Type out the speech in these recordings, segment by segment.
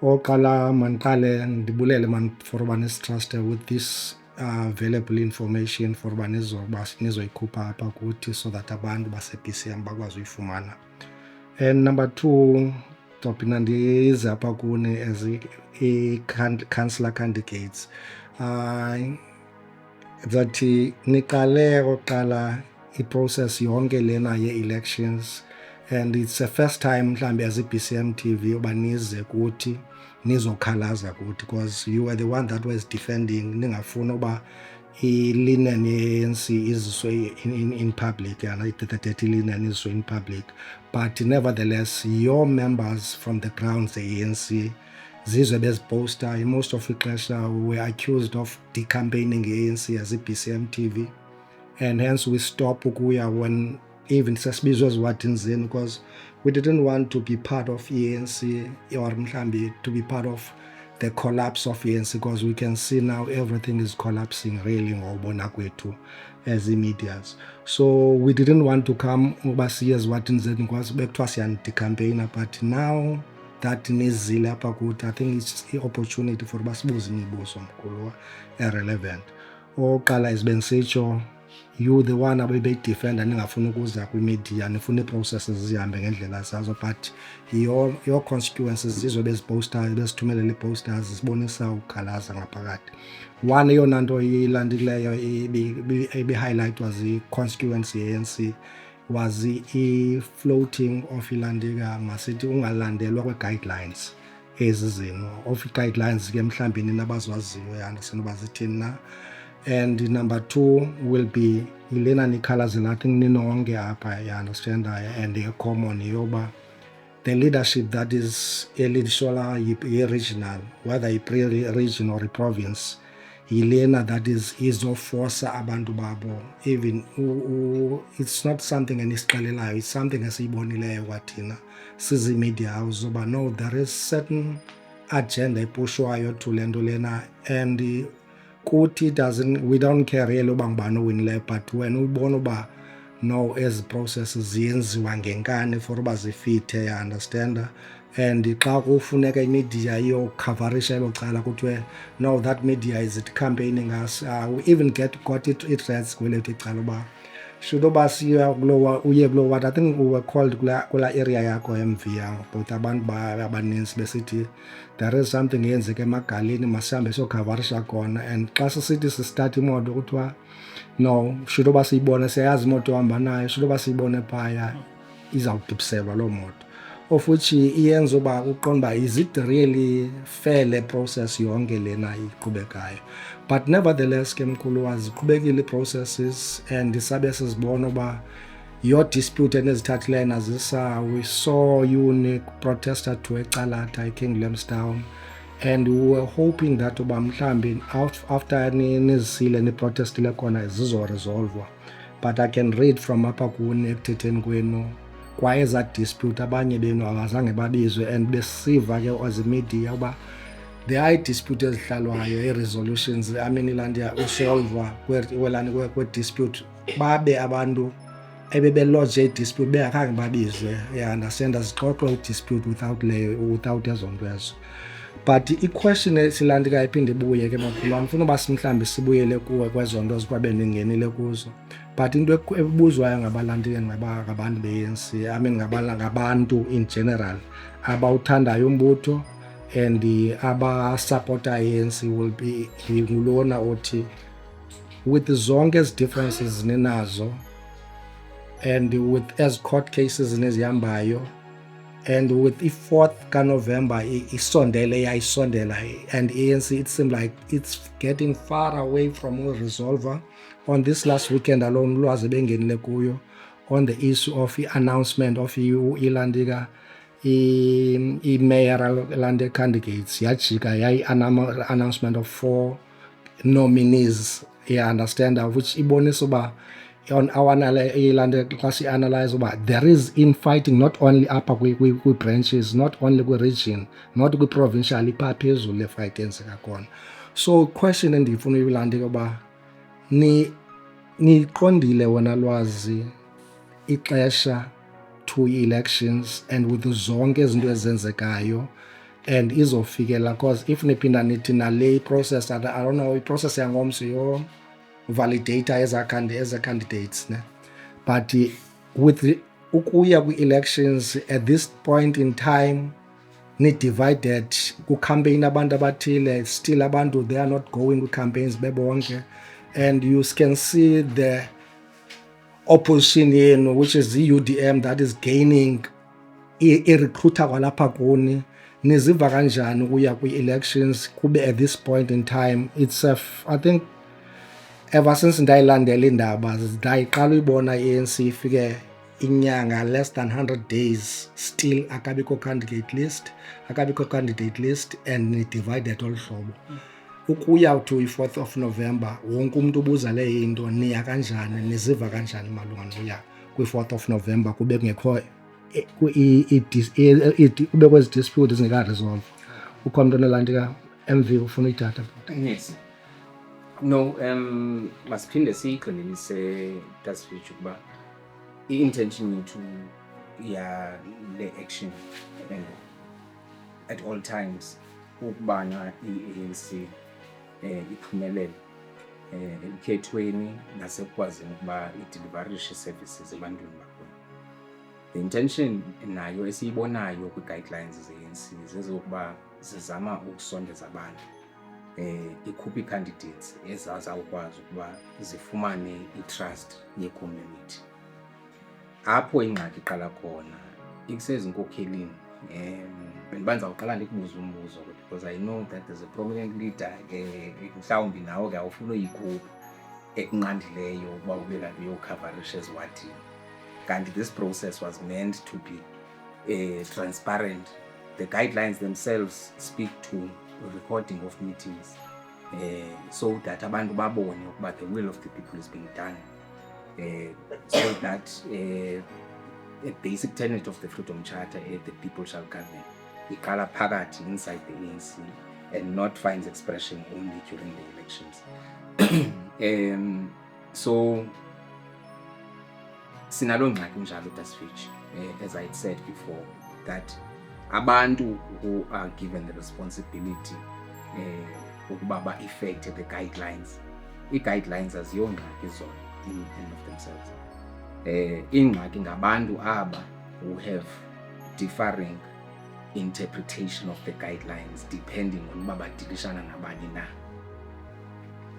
Oqala manqale ndibulele man for uba nisitraste with this available information for uba nizoyikhupha apha kuthi so that abantu base-BCM bakwazi uyifumana. And number 2, ndophinda ndize apha kuni as i-councillor candidates. Zathi niqale oqala i-process yonke lena ye-elections, and it's the first time mhlambi as i-BCM TV uba nize kuthi nizokhalaza kuthi, because you were the one that was defending ningafuna uba i-linen ye-ANC iziswe in public, the dirty linen iziswe in public. But nevertheless, your members from the grounds, the ANC, zizwe beziposta, most of ixesha were accused of decampaigning ANC as i-BCM TV, and hence we stop ukuya when even sesibizwe eziwadini, because we didn't want to be part of ANC or mhlambi to be part of the collapse of ANC, because we can see now everything is collapsing really ngobona kwethu as i-medias. So we didn't want to come uba siye eziwadini because bekuthiwa siyanidecampaigna, but now that nizile apha kuthi, I think it's the opportunity for uba sibuze imibuzo mkhulu relevant. Oqala is bensitsho, you the one abebeyidefenda ningafuni ukuza kwimedia, nifuna ii-processes zihambe ngendlela zazo, but your constituencies zizwe bezipostayo, bezithumelela ii-posters zibonisa ukukhalaza ngaphakathi. One eyona nto ilandileyo ebi-highlightwa zi-constituency ye-ANC was i-floating of ilandika, masithi ungalandelwa kwe-guidelines ezi zino, of i-guidelines ke mhlawumbi nina abaziwaziyo yandisena uba zithini na. And number 2 will be ilena nikhalazela, I think ninonke apha, you understand, and the common yoba the leadership that is elishola yi-regional, whether i-pre-region or i-province, yilena that is izoforsa abantu babo. Even it's not something enisiqalelayo, it's something esiyibonileyo kwathina sizi-media house uba no, there is certain agenda epushwayo to le nto lena, and kuthi we don't care really uba ngubani owinileyo, but wena ubona uba no, ezi processes ziyenziwa ngenkani for uba zifithe, you understand. And xa kufuneka imedia iyokhavarisha elo cala kuthiwe no, that media is it campaigning us. We even got it threats kwelethu icala uba should uba uye kulo what I think we were called kula area yakho eMvia, but abantu abaninzi besithi there is something eyenzeka emagaleni, masihambe siyokhavarisha khona. And xa sisithi sisithatha imoto kuthiwa no, should uba siyibone, siyayazi imoto ohamba nayo, should uba siyibone phaya izawugibiselwa loo moto, of which iyenza uba uqonda uba is it really fair le process yonke lena iqhubekayo. But nevertheless ke mkhulu waziqhubekile ii-processes, and sabe sizibona uba your dispute enezithathileyo nazisa, we saw you protester to eCalatha, eKing Williamstown, and we were hoping that uba mhlambi after nizisile niprotestile khona zizoresolvwa. But I can read from apha kuni ekuthetheni kwenu kwayeza dispute abanye benu abazange babizwe, and besiva ke as media uba there are dispute ezihlalwayo, i-resolutions, I mean ilandia usolva kwe-dispute, babe abantu ebebelodge i-dispute bengakhange babizwe, understand, zixoxwe i-dispute without ezo nto ezo. But i-question esilandikayo iphinde ibuye ke makhulu, andifuna uba mhlawumbi sibuyele kuwe kwezo nto zikwabe ningenile kuzo, but into ebuzwayo ngabalandeli ngabantu be-ANC, I mean ngabantu in general abawuthandayo umbutho and abasupporta i-ANC will be ngulona othi with zonke ezi differences ninazo, and with as court cases nezihambayo, and with i-4th kaNovember yayisondela, and ANC it seemed like it's getting far away from resolver. On this last weekend alone ulwazi bengenile kuyo on the issue of i-announcement of ilandika i-mayoral London candidates, yajika announcement of 4 nominees, you understand, which ibonisa uba on our analyze uba there is infighting not only upper kwi-branches, not only kwi-region, not kwi-provincial, ipha phezulu le fight enzeka khona. So question endifuna uyilandika uba niqondile wena lwazi ixesha to elections, and with zonke izinto ezenzekayo and izofikela cause if niphinda nithi nale process I don't know i-process yangomso yo validator as a candidates ne but with ukuya kwi-elections at this point in time ni-divided ku-campaign abantu abathile still abantu they are not going kwi-campaigns bebonke and you can see the opposition yenu which is the UDM that is gaining i-recruiter kwalapha kuni niziva kanjani ukuya kwi-elections kube at this point in time it's I think ever since ndayilandela indaba ndayiqala uyibona i-ANC ifike inyanga less than 100 days still akabikho candidate list and ni-divided olu hlobo ukuya to i-4th of November wonke umuntu ubuza le into niya kanjani niziva kanjani malunga nokuya kwi-4th of November kube kungekho kube kwezi dispute ezingeka resolve ukhona into nelantika MV ufuna uyithatha yes no masiphinde siyigxinelise Dasvich ukuba i-intention yethu ya le action at all times ukubana i-ANC iphumelele emkhethweni nasekwazini ukuba i-deliverishe services ebantwini bakhona. The intention nayo esiyibonayo kwi-guidelines ze-ANC zezokuba zizama ukusondeza abantu ikhupha i-candidates ezazawukwazi ukuba zifumane i-trust ye-community. Apho ingxaki iqala khona ikusezinkokhelini bendibanza uqala ndikubuza umbuzo because I know that there's a prominent leader mhlawumbi nawe ke awufuna uyikhupha ekunqandileyo ukuba ube kanti uyokhavarisha eziwadini. Kanti this process was meant to be transparent. The guidelines themselves speak to recording of meetings so that abantu babone ukuba the will of the people is being done. So that a basic tenet of the Freedom Charter, the people shall govern, iqala phakathi inside the ANC and not finds expression only during the elections. So sinalo ngxaki njalo Dasvich, as I said before, that abantu who are given the responsibility ukuba ba-effect the guidelines, i-guidelines aziyongxaki zona in and of themselves. Ingxaki ngabantu aba who have differing interpretation of the guidelines depending on uba badilishana nabani na.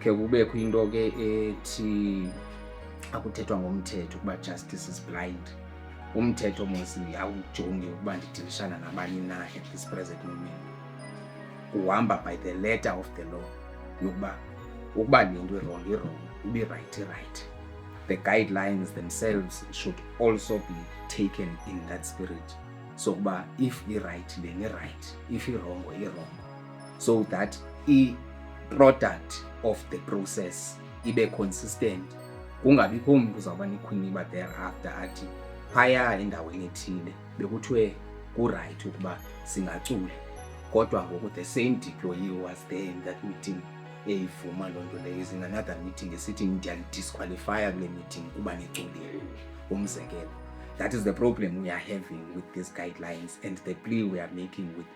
Ke kubekho into ke ethi akuthethwa ngomthetho ukuba justice is blind. Umthetho mos awujongi ukuba ndidilishana nabani na at this present moment. Uhamba by the letter of the law yokuba ukuba le nto wrong ube right. The guidelines themselves should also be taken in that spirit. So if right, then right. If wrong, wrong. So that the product of the process ibe consistent. Kungabikho umuntu uzawuba nikhwiniba thereafter athi phaya endaweni ethile bekuthiwe ku-right ukuba singacula kodwa ngoku the same deployee was there in that meeting eyivuma loo nto leyo is in another meeting esithi ndiyadisqualifya kule meeting kuba niculile umzekelo. That is the problem we are having with these guidelines and the plea we are making with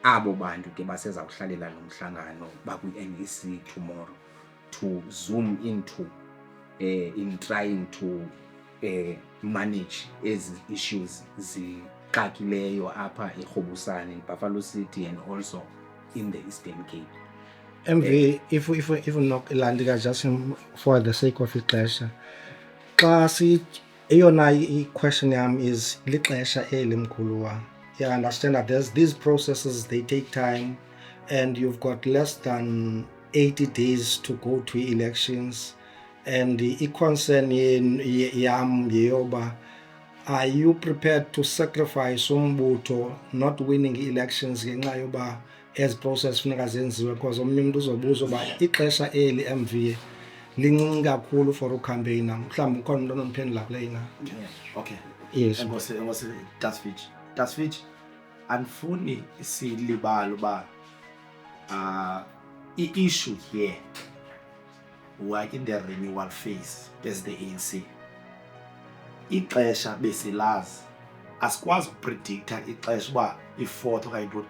abo bantu ke basezawuhlalela nomhlangano bakwi-NEC tomorrow to zoom into in trying to manage ezi issues zixakileyo apha eRhobusane in Buffalo City and also in the Eastern Cape. MV if nokulandika just for the sake of ixesha xa eyona i-question yam is lixesha eli mkhuluwa. You understand that there's these processes, they take time and you've got less than 80 days to go to elections and i-concern yam yeyoba are you prepared to sacrifice umbutho not winning elections ngenxa yoba as process funeka zenziwe because omnye umuntu uzobuza uba ixesha eli MV lincinci kakhulu for ucampaigner mhlawumbi ukhona umuntu onomphendula kule na. Okay, yes ngose Dasvich andifuni silibala uba i-issue here we are in the renewal phase as the ANC. Ixesha besilazi asikwazi ukupredicta ixesha uba i-4th okanye intoni.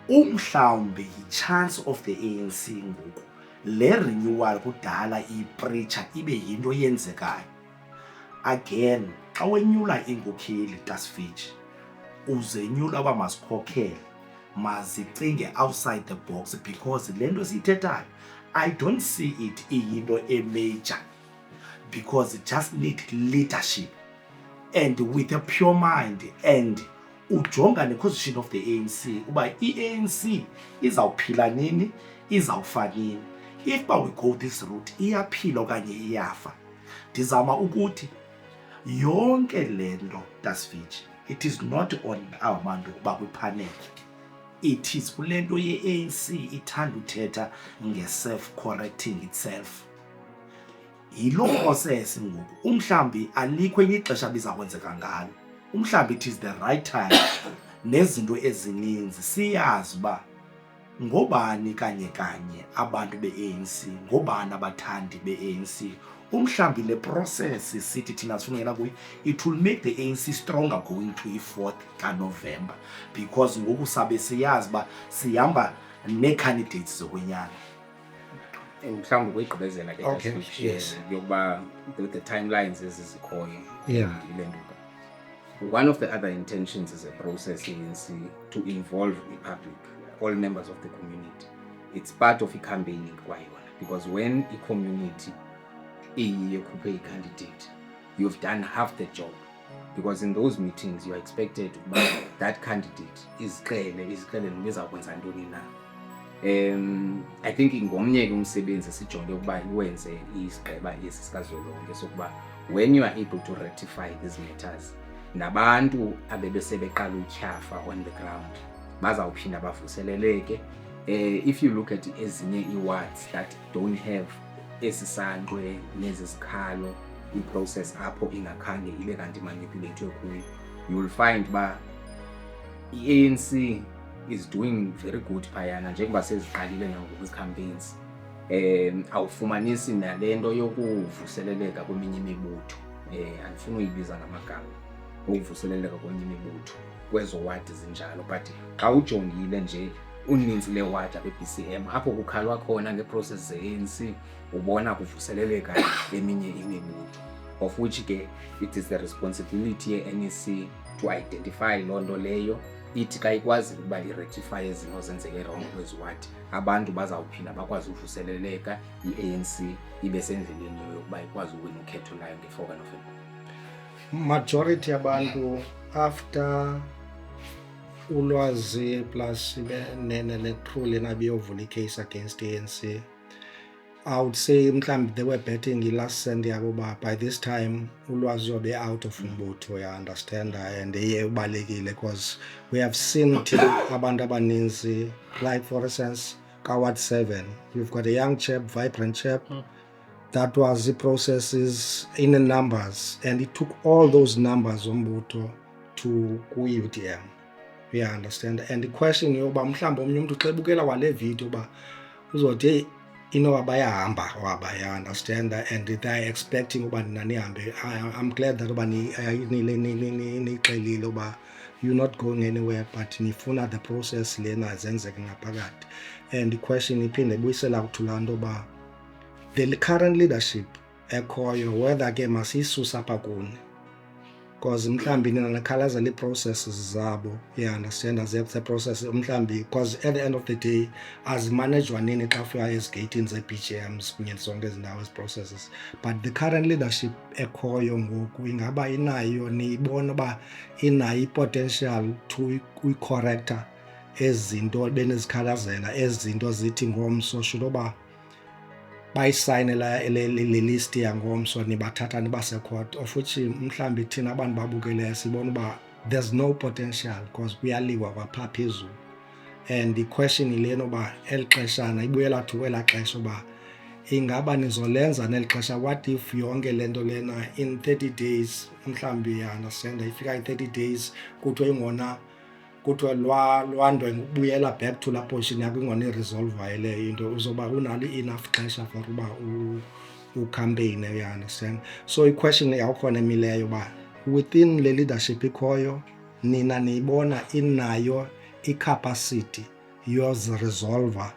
umhlawumbi yi-chance of the ANC ngoku le renewal kudala ipreacher ibe yinto yenzekayo. Again, xa wenyula iinkokheli Tasfitch, uzenyula uba masikhokhele, mazicinge outside the box, because le nto siyithethayo I don't see it iyinto major, because it just need leadership and with a pure mind, and ujonga ne-position of the ANC uba i-ANC izawuphila nini, izawufa nini. If we go this route, iyaphila okanye iyafa. Ndizama ukuthi yonke le nto Tasfitch, it is not on abantu uba kwipanel, it is kule nto ye-ANC ithanda uthetha nge-self-correcting itself. Yilo process ngoku umhlambi alikho enye ixesha biza kwenzeka ngalo. Umhlambi it is the right time nezinto ezininzi siyazi uba ngobani kanye abantu be-ANC, ngobani abathandi be-ANC. Umhlambi le process sithi thina sifuna ngena kuyo, it will make the ANC stronger going to i-4th kaNovember, because ngoku sabe siyazi uba sihamba nee-candidates zokwenyani. Mhlawumbi ukuyigqibezela ke Okay, Tasfitch, yes. yokuba the timelines ezizikhoyo. Yeah. Yile nto. One of the other intentions is a process ANC to involve the public, all members of the community. It's part of campaigning kwayona, because when a community ikhuphe a candidate, you've done half the job, because in those meetings you are expected that candidate izixele nobeza kwenza ntoni na. I think ngomnye ke umsebenzi sijonge ukuba iwenze isigqeba esi sikazwelonke sokuba when you are able to rectify these matters, nabantu abebesebeqala utyhafa on the ground bazawuphinda bavuseleleke. If you look at ezinye i-wards that don't have esisandwe nezizikhalo, i-process apho ingakhange ibe kanti manipulated kuyo, you will find ba i-ANC is doing very good phayana njengoba seziqalile nangoku ii-campaigns. Awufumanisi nale nto yokuvuseleleka kweminye imibutho, andifuni uyibiza ngamagama, ukuvuseleleka kwenye imibutho kwezo wadi zinjalo, but xa ujongile nje uninzi lewadi abe-BCM apho kukhalwa khona ngeeprocess ze-ANC ubona kuvuseleleka eminye imibutho, of which ke it is the responsibility ye-NEC to identify loo nto leyo. Ithi xa ikwazi ukuba irectify izinto zenzeke wrong kwezi wadi, abantu bazawuphinda bakwazi uvuseleleka, i-ANC ibe sendleleni yokuba ikwazi ukuwina ukhetho layo nge-4 kaNovemba. Majority abantu after ulwazi plus ne-true lena beyovula i-case against ANC, I would say mhlawumbi they were betting i-last cent yabo uba by this time ulwazi yobe out of umbutho, ya understand, and iye ubalekile, because we have seen abantu abaninzi, like for instance ka-Ward 7 you've got a young chap, vibrant chap, that was the processes in the numbers, and it took all those numbers umbutho to ku-UDM, you understand. And the question yoba mhlawumbi omnye umuntu xa ebukela wale video uba uzothi inoba bayahamba waba, you understand, and they are expecting uba nina nihambe. I'm glad that uba nixelile uba you're not going anywhere, but nifuna the process lena zenzeke ngaphakathi. And the question iphinde ibuyisela kuthula nto uba the current leadership ekhoyo whether ke masiyisusa apha kuni, because mhlawumbi nina nakhalazela ii-processes zabo, you understand, the process mhlawumbi, because at the end of the day azimanejwa nini xa ufika ezigeyitini ze-BGMs kunye zonke ezindawo ezi-processes. But the current leadership ekhoyo ngoku ingaba inayo, niyibona uba inayo i-potential to uyicorrecta ezi zinto benizikhalazela, ezi zinto zithi ngomso should uba bayisayine le list yangomso nibathatha nibase court, of which mhlawumbi thina abantu babukeleyo sibona uba there's no potential because kuyaliwa kwapha phezulu. And the question ilena uba eli xeshana ibuyela to elaa xesha uba ingaba nizolenza neli xesha. What if yonke le nto lena in 30 days mhlawumbi, ya understand, ifika in 30 days kuthiwe ingona, kuthiwa lwandwe ubuyela back to la position yakho ingona iresolve leyo into, uzoba unalo enough xesha for uba ucampaign, you understand. So i-question yawukhona emileyo uba within le leadership ikhoyo nina niyibona inayo i-capacity resolver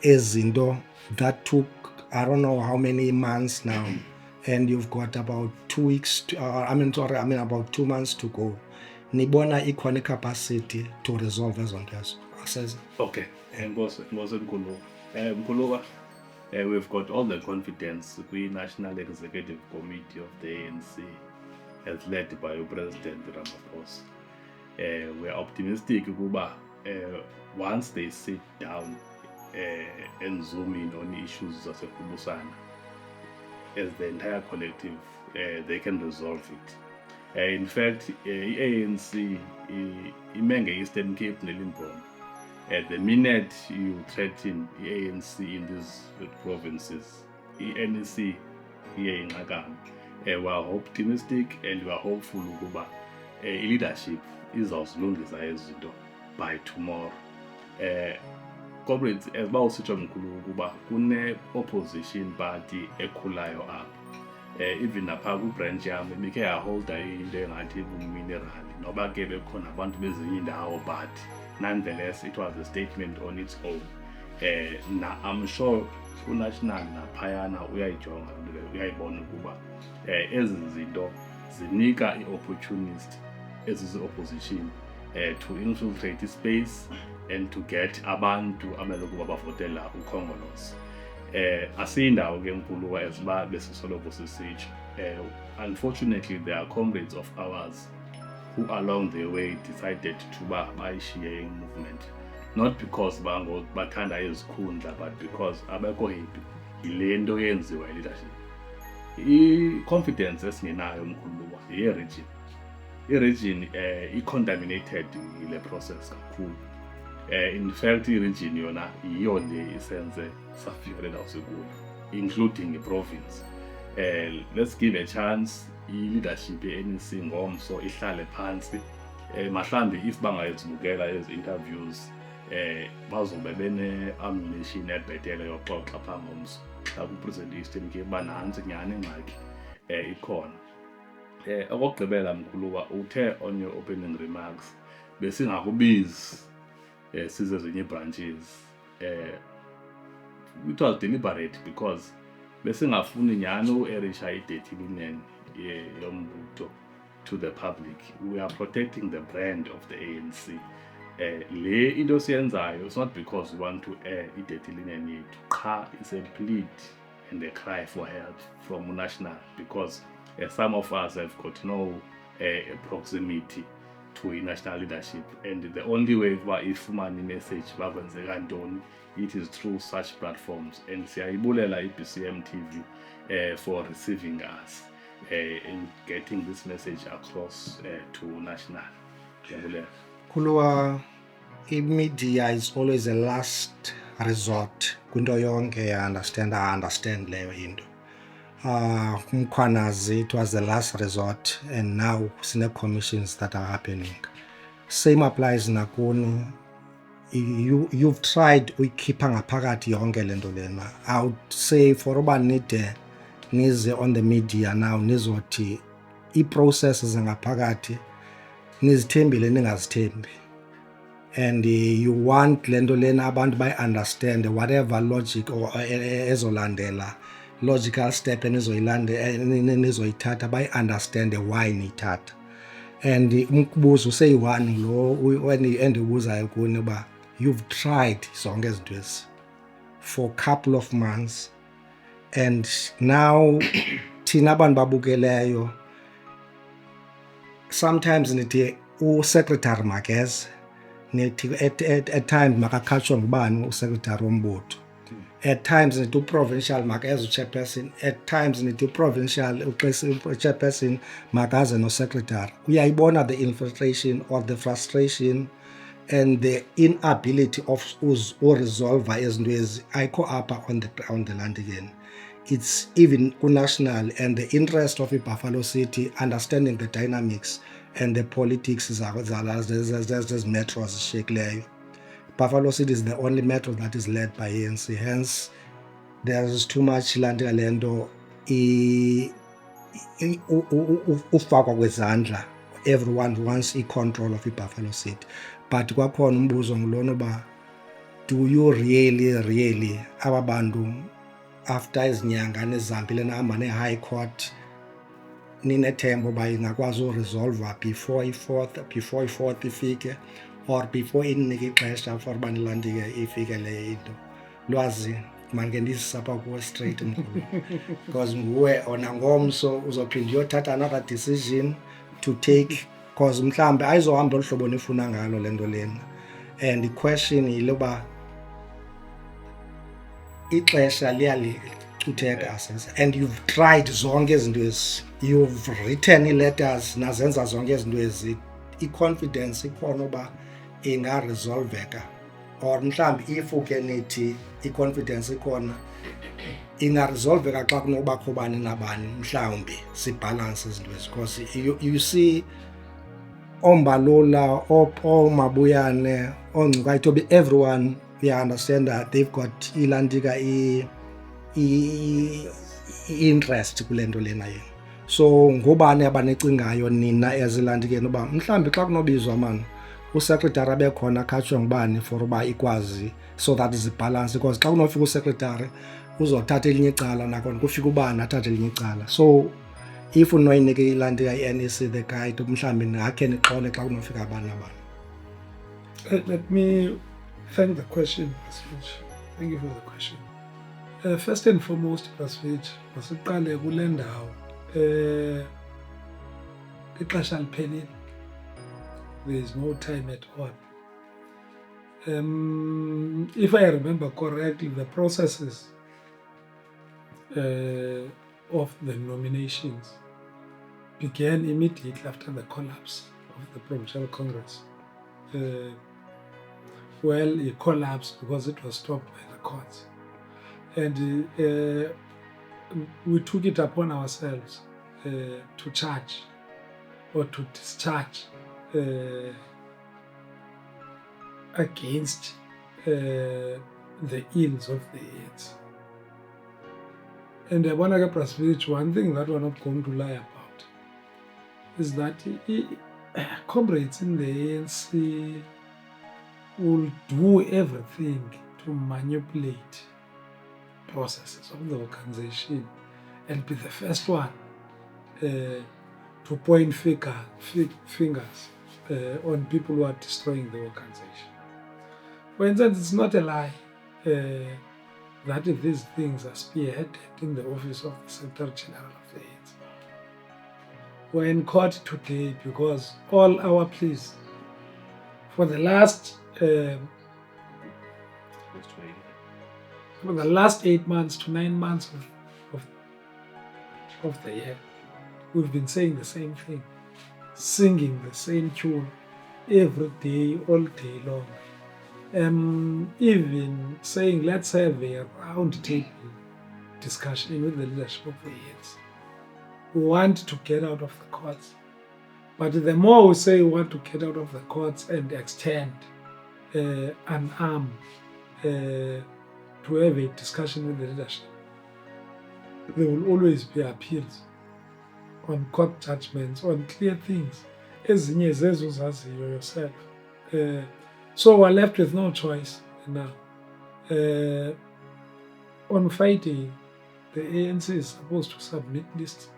izinto that took I don't know how many months now, and you've got about 2 weeks about 2 months to go. Nibona ikhona capacity to resolve ezo nto ezo. Aseze. Okay, enkosi enkulu. Mkhuluwa, we've got all the confidence kwi-National Executive Committee of the ANC as led by President Ramaphosa. We're optimistic ukuba once they sit down and zoom in on issues zaseKhubusana as the entire collective, they can resolve it. In fact, i-ANC ime nge-Eastern Cape neLimpopo. The minute you threaten the ANC in these provinces, the NEC here in Agam, we are optimistic and we are hopeful ukuba leadership izawuzilungisa izinto by tomorrow. Comrades, as ba usitsho mkhulu ukuba kune-opposition party ekhulayo apha. Even napha kwibranch yam ibikhe yaholda into engathi ibumineral noba ke bekhona abantu bezinye indawo, but nonetheless it was a statement on its own. I'm sure unational naphayana uyayijonga uyayibona ukuba ezi zinto zinika i-opportunist ezizi-opposition to infiltrate space and to get abantu abelokuba bavotela ukhongolose. Asiyindawo ke nkulu esiba besisoloko sisitsho. Unfortunately, there are comrades of ours who along the way decided to bayishiye movement, not because bathanda izikhundla, but because abekho happy yile nto yenziwa leadership. I-confidence esingenayo mkhuluwa ye-region. I-region i-contaminated yile process kakhulu. In fact, i-region yona yiyo le isenze safikelela usekuyo, including i-province. Let's give a chance i-leadership ye-NEC ngomso ihlale phansi. Mhlawumbi if bangayizibukela ezi interviews, bazobe bene-ammunition ebhetele yoxoxa phaa ngomso. Xa kupresident Eastern Cape banantsi nyhani ingxaki ikhona. Okokugqibela mkhuluwa, uthe on your opening remarks besingakubizi size zinye branches. It was deliberate because besingafuni nyhani u-erisha i-dirty linen yombutho to the public. We are protecting the brand of the ANC. Le into siyenzayo, it's not because we want to air i-dirty linen yethu. Qha it's a plead and a cry for help from national, because some of us have got no proximity to national leadership, and the only way if ifumane message bakwenzeka ntoni, it is through such platforms. And siyayibulela i-BCM TV for receiving us and getting this message across to national. Khuluwa, i-media is always a last resort kwinto yonke. I understand leyo into. Mkhwanazi, it was the last resort, and now sine commissions that are happening. Same applies nakuni. You've tried uyikhipha ngaphakathi yonke lento lena. I would say for uba nide nize on the media now nizothi i-processes ngaphakathi nizithembile ningazithembi, and you want lento lena abantu understand whatever logic or ezolandela logical step nizoyithatha understand why niyithatha. And umkubuzo useyi-one lo endibuzayo kuni uba you've tried zonke ezinto ezi for a couple of months, and now thina abantu babukeleyo sometimes nithi uSecretary makeze, nithi at times makakhatshwe ngubani uSecretary wombutho, at times nithi uprovincial makeze uchairperson, at times nithi uprovincial chairperson makaze no-secretary. Uyayibona the infiltration or the frustration and the inability of resolve ezinto ezi ayikho apha on the land again. It's even national, and the interest of Buffalo City, understanding the dynamics and the politics there's metros shake. Buffalo City is the only metro that is led by ANC, hence there's too much land lento ufakwa kwezandla. Everyone wants control of Buffalo City, but kwakhona umbuzo ngulona uba do you really aba bantu after izinyanga nezihambile nahamba ne-high court ninethemba uba ingakwazi uresolva before i-4th ifike or before ininike ixesha for uba nilandike ifike le into? Lwazi mandike ndizisapha kuwe straight mkhulu because nguwe ona ngomso uzophinda uyothatha another decision to take because mhlawumbi ayizohamba olu hlobo nifuna ngalo le nto lena. And i-question yiloba ixesha liyacutheka and you've tried zonke izinto ezi, you've written ii-letters nazenza zonke izinto ezi, i-confidence ikhona uba ingaresolveka or mhlawumbi if uke nithi i-confidence ikhona ingaresolveka xa kunobakho bani nabani mhlawumbi sibhalanse izinto ezi because you see oombalula oomabuyane oongcukaitobi everyone we understand that they've got ilantika i-interest kule nto lena yena. So ngobani abanicingayo nina ezilantikeni uba mhlawumbi xa kunobizwa mani usekretary abekhona akhatshwe ngubani for uba ikwazi so that zibhalanse because xa kunofika usekretary uzothatha elinye icala nakona kufika ubani athathe elinye icala. So if unoyinike ilantika i-NEC the guide mhlawumbi nakhe nixole xa kunofika abani nabani. Let me thank the question, Prasvich. Thank you for the question. First and foremost, Prasvich, masiqale kule ndawo. Ixesha liphelile. There is no time at all. If I remember correctly, the processes of the nominations began immediately after the collapse of the Provincial Congress. Well, it collapsed because it was stopped by the courts. And we took it upon ourselves to charge or to discharge against the ills of the AIDS. And Prasvich, one thing that we're not going to lie about is that comrades in the ANC will do everything to manipulate processes of the organization and be the first one to point fingers on people who are destroying the organization. For instance, it's not a lie that these things are spearheaded in the office of the Secretary General of the AIDS. We're in court today because all our pleas for the last 8 months to 9 months of the year, we've been saying the same thing, singing the same tune every day, all day long. Even saying, let's have a round table discussion with the leadership of the AIDS. We want to get out of the courts. But the more we say we want to get out of the courts and extend an arm to have a discussion with the leadership, there will always be appeals on court judgments, on clear things. Ezinye zezo uzaziyo yourself. So we're left with no choice now. On Friday, the ANC is supposed to submit lists.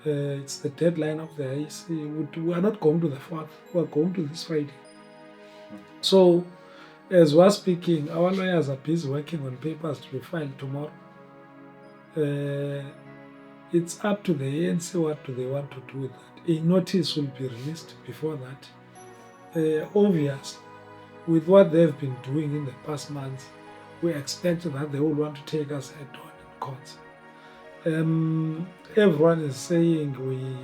It's the deadline of the IEC. We are not going to the 4th, we are going to this Friday. So, as we're speaking, our lawyers are busy working on papers to be filed tomorrow. It's up to the ANC what do they want to do with that. A notice will be released before that. Obvious, with what they've been doing in the past months, we expect that they will want to take us head on in court. Everyone is saying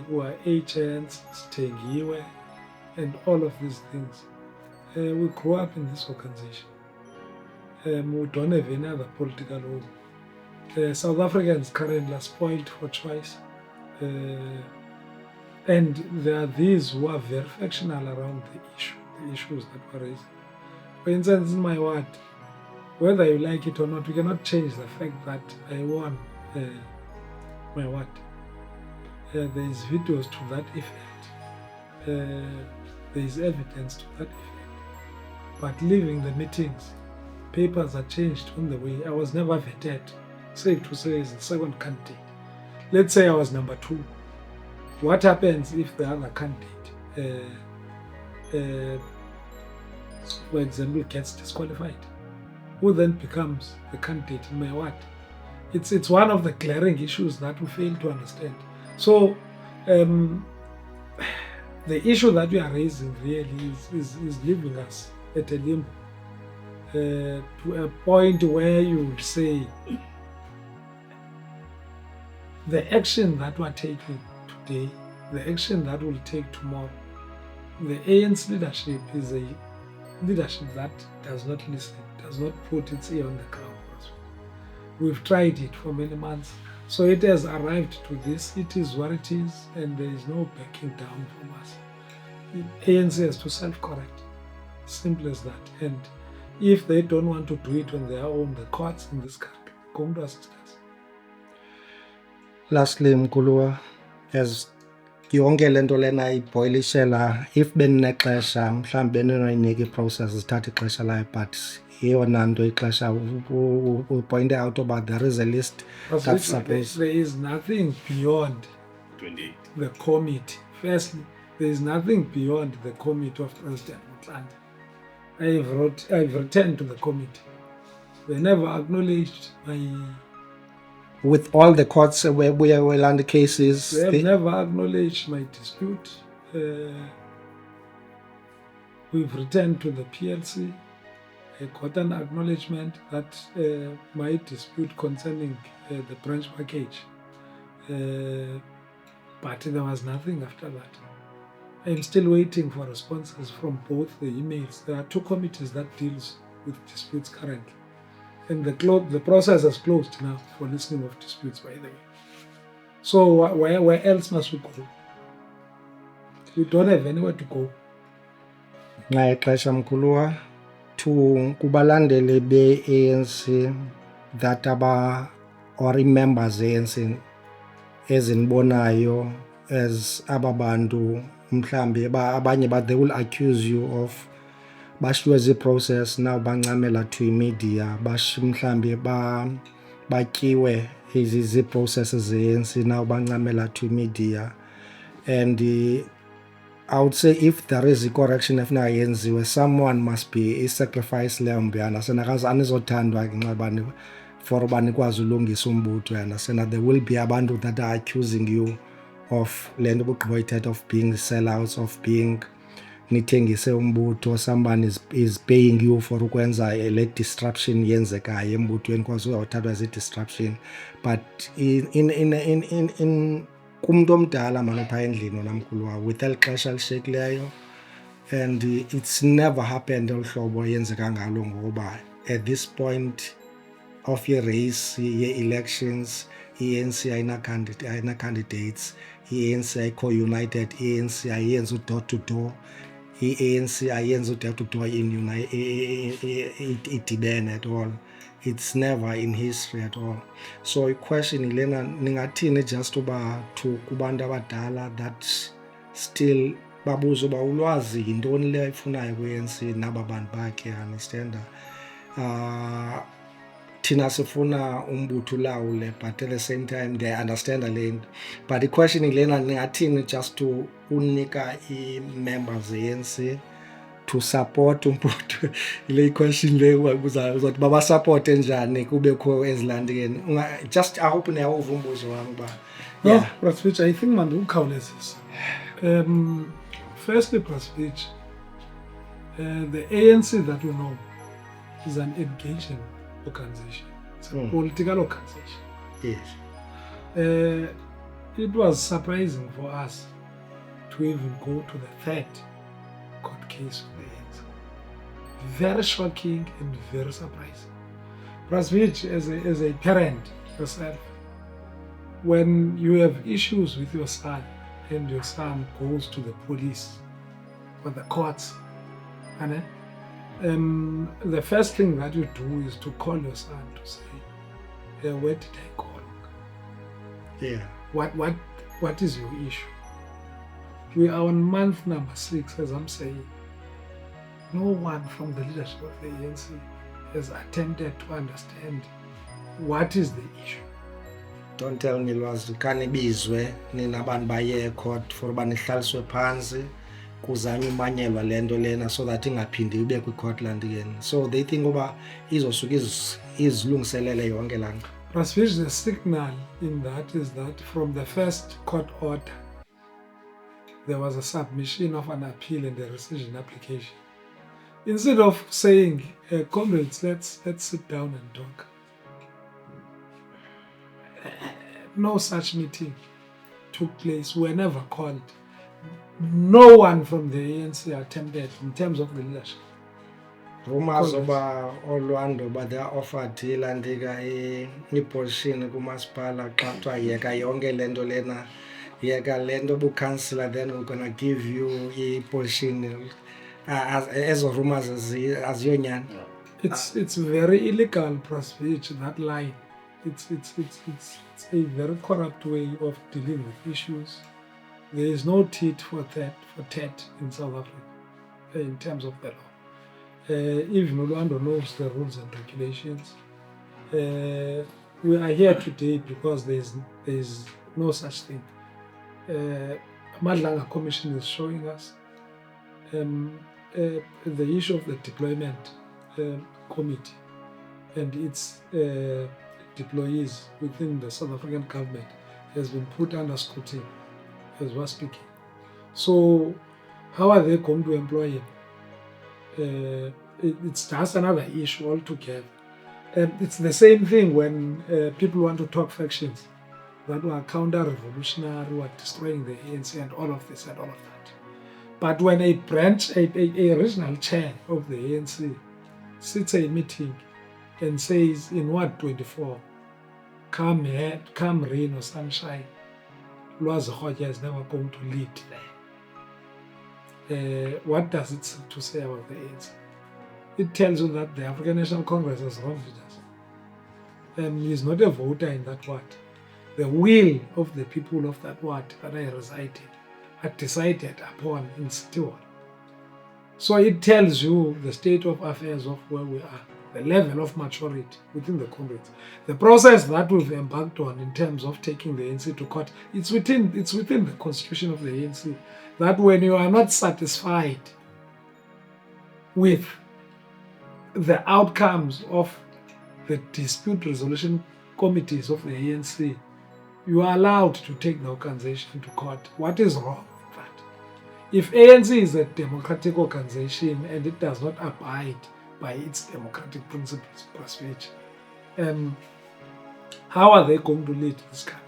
we are agents, stengiwe, and all of these things. We grew up in this organization. We don't have any other political home. South Africans currently are spoiled for choice. And there are these who are very factional around the issues that were raised. For instance, in my ward, whether you like it or not, we cannot change the fact that I won my ward. There is videos to that effect. There is evidence to that effect. but leaving the meetings, papers are changed on the way. I was never vetted, safe to say, as the second candidate. Let's say I was number 2. What happens if the other candidate, for example, gets disqualified? Who then becomes the candidate in my ward? It's one of the glaring issues that we fail to understand. So the issue that we are raising really is leaving us at a limbo, to a point where you would say the action that we're taking today, the action that we'll take tomorrow, the ANC leadership is a leadership that does not listen, does not put its ear on the ground. We've tried it for many months. So it has arrived to this. It is what it is, and there is no backing down from us. The ANC has to self-correct. Simple as that. And if they don't want to do it on their own, the courts in this country are going to assist us. Lastly, Mkhuluwa, as yonke lento lena iboilishela, if benexesha mhlawumbe beninoyinika iprocess zithatha ixesha layo, but eyona nto ixesha point out about there is a list that's supposed. There is nothing beyond 28. the committee. Firstly, there is nothing beyond the committee of President Motlanti. I've written to the committee. They never acknowledged my. With all the courts where we are under cases, They have never acknowledged my dispute. We've returned to the PLC. I got an acknowledgement that my dispute concerning the branch package, but there was nothing after that. I'm still waiting for responses from both the emails. There are 2 committees that deals with disputes currently. And the process has closed now for listening of disputes, by the way. So where else must we go? We don't have anywhere to go. nxa ixesha Mkhuluwa, to kubalandeli be-ANC that or members ANC ezinibonayo as ababantu mhlambi abanye they will accuse you of bashiywe zii-process now bancamela to media mhlambi batyiwe zii-processes ze-ANC now bancamela to media. And I would say if there is a correction efuneka yenziwe, someone must be i-sacrifice leyo mbiyana senakaze anizothandwa nxabani for uba nikwazi ulungisa umbutho yana sena there will be abantu that are accusing you of le nto bugqibothetha of being sellouts, of being nithengise umbutho, someone is paying you for ukwenza le disruption yenzekayo embuthweni because uzawuthathwa zi-disruption. But in kumntu omdala manje phaa endlini namkhuluwa with eli xesha lishekileyo, and it's never happened olu hlobo yenzeka ngalo, ngoba at this point of i-race ye-elections i-ANC ayina candidates, i-ANC ayikho united, i-ANC ayenzi u-door to door, i-ANC ayenzi u-door to door idibene at all. It's never in history at all. So i-question lena ningathini just uba to kubantu abadala that still babuza uba ulwazi yintoni le ifunayo kwi-ANC naba bantu bakhe, understand? Thina sifuna umbutho ulawule, but at the same time they understand le nto. But i-question lena ningathini just to unika i-members ze-ANC to support umbutho? Le question le uzothi babasupporte njani kubekho ezilandini? Just I hope niyawuva umbuzo wami uba. No, Prasvich, I think mandukhawulezisa. Firstly, Prasvich, the ANC that we know is an engaging organization. It's a political organization. Yes. It was surprising for us to even go to the 3rd court case of the ANC. Very shocking and very surprising. Prasvich, as a parent yourself, when you have issues with your son and your son goes to the police or the courts, and the first thing that you do is to call your son to say, where did I go wrong? Yeah. What is your issue? We are on month number 6, as I'm saying. no one from the leadership of the ANC has attempted to understand what is the issue. Don't tell me lwazi kanibizwe ninabantu baye ecourt for uba nihlaliswe phantsi kuzanywa umanyelwa le nto lena so that ingaphindi ibe kwi-Scotland again. So they think uba izosuka izilungiselele yonke laa nto. Prasvich, the signal in that is that from the first court order, there was a submission of an appeal and a rescission application. Instead of saying, comrades, let's sit down and talk. No such meeting took place. We were never called. No one from the ANC attempted in terms of the leadership. Rumors uba Orlando but they are offered ilandika iposition kumasipala xa kuthiwa yeka yonke le nto lena, yeka le nto bukhansila, then we're gonna give you iposition. Ezo rumors aziyonyani. It's very illegal, Prasvich, that line. It's a very corrupt way of dealing with issues. There is no tit for tat in South Africa in terms of the law. Even Orlando knows the rules and regulations. We are here today because there is no such thing. Madlanga Commission is showing us the issue of the deployment committee and its deployees within the South African government has been put under scrutiny as we're speaking. So how are they going to employ him? It's just another issue altogether. It's the same thing when people want to talk factions that were counter-revolutionary, who are destroying the ANC and all of this and all of that. But when a branch, a regional chair of the ANC sits a meeting and says, in what 24, come rain or sunshine, Lwazi Kgotja is never going to lead there. What does it seem to say about the ANC? It tells you that the African National Congress has wronged us. He's not a voter in that ward. The will of the people of that ward that I resided are decided upon in City Hall. So it tells you the state of affairs of where we are, the level of maturity within the Congress. The process that we've embarked on in terms of taking the ANC to court, it's within the constitution of the ANC that when you are not satisfied with the outcomes of the dispute resolution committees of the ANC, you are allowed to take the organization to court. What is wrong with that? If ANC is a democratic organization and it does not abide by its democratic principles, how are they going to lead this country?